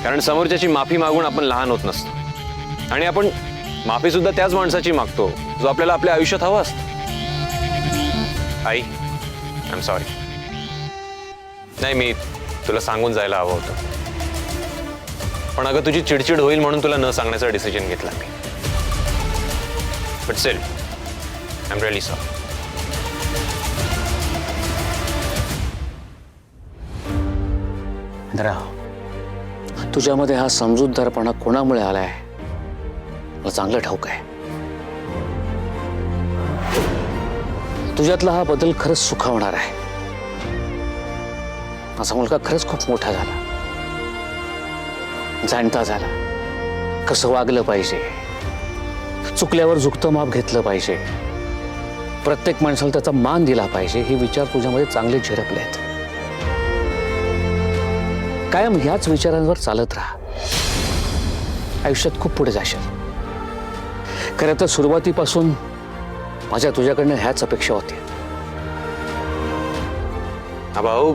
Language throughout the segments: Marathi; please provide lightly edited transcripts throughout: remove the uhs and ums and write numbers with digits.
कारण समोरच्याची माफी मागून आपण लहान होत नसतो आणि आपण माफी सुद्धा त्याच माणसाची मागतो जो आपल्याला आपल्या आयुष्यात हवा असतो. आई, आय एम सॉरी. नाही, मी तुला सांगून जायला हवं होतं, पण अगं तुझी चिडचिड होईल म्हणून तुला न सांगण्याचा डिसिजन घेतला मी. But still I am really sorry. Indra, तुझ्यामध्ये हा समजूतदारपणा कोणामुळे आलाय मला चांगलं ठाऊक आहे. तुझ्यातला हा बदल खरंच सुखावणार आहे. माझा मुलगा खरंच खूप मोठा झाला, जाणता झाला, कसं वागलं पाहिजे, चुकल्यावर झुकतं माप घेतलं पाहिजे, प्रत्येक माणसाला त्याचा मान दिला पाहिजे, हे विचार तुझ्यामध्ये चांगले झिरपले आहेत. कायम ह्याच विचारांवर चालत राहा. आयुष्यात खूप पुढे जाशील. खरं तर सुरुवातीपासून माझ्या तुझ्याकडनं ह्याच अपेक्षा होती. भाऊ,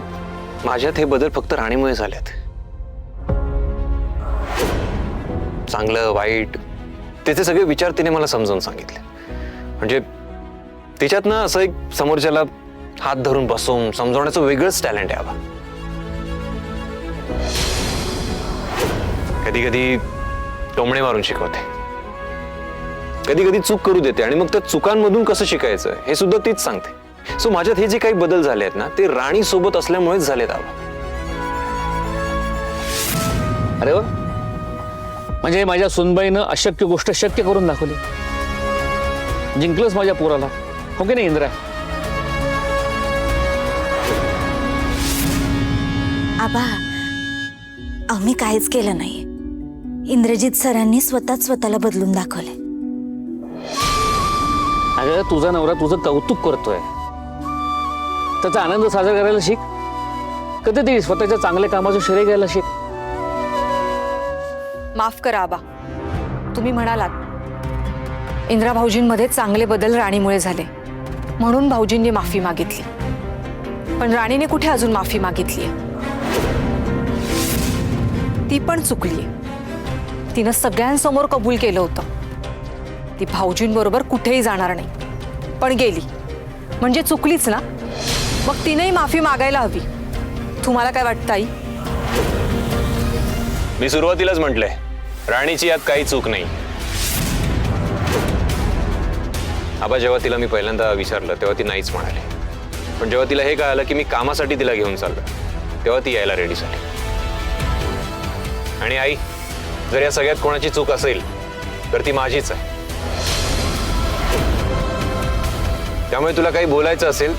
माझ्यात हे बदल फक्त राणीमुळे झालेत. चांगलं वाईट त्याचे सगळे विचार तिने मला समजावून सांगितले. म्हणजे तिच्यात ना असं एक समोरच्याला हात धरून बसवून समजावण्याचं वेगळंच टॅलेंट आहे. आबा, कधी कधी टोमणे मारून शिकवते, कधी कधी चूक करू देते आणि मग त्या चुकांमधून कसं शिकायचं हे सुद्धा तीच सांगते. सो माझ्यात हे जे काही बदल झाले आहेत ना ते राणी सोबत असल्यामुळेच झालेत. आबा, अरे वा, म्हणजे माझ्या सुनबाईनं अशक्य गोष्ट शक्य करून दाखवली. जिंकलंच माझ्या पोराला, हो की नाही इंद्रा? आबा, आम्ही काहीच केलं नाही. इंद्रजित सरांनी स्वतःला बदलून दाखवले. अगं, तुझा नवरा तुझं कौतुक करतोय, त्याचा आनंद साजरा करायला शिक. कधीतरी स्वतःच्या चांगल्या कामाचं श्रेय घ्यायला शिक. माफ करा आबा, तुम्ही म्हणालात इंद्रा भाऊजींमध्ये चांगले बदल राणीमुळे झाले म्हणून भाऊजींनी माफी मागितली. पण राणीने कुठे अजून माफी मागितलीये? ती पण चुकलीये. तिनं सगळ्यांसमोर कबूल केलं होतं ती भाऊजींबरोबर कुठेही जाणार नाही, पण गेली म्हणजे चुकलीच ना. मग तिनेही माफी मागायला हवी. तुम्हाला काय वाटतं आई? मी सुरुवातीलाच म्हटलंय, राणीची यात काही चूक नाही. आबा, जेव्हा तिला मी पहिल्यांदा विचारलं तेव्हा ती नाहीच म्हणाली. पण जेव्हा तिला हे कळालं की मी कामासाठी तिला घेऊन चाललो तेव्हा ती यायला रेडी झाली. आणि आई, जर या सगळ्यात कोणाची चूक असेल तर ती माझीच आहे. त्यामुळे तुला काही बोलायचं असेल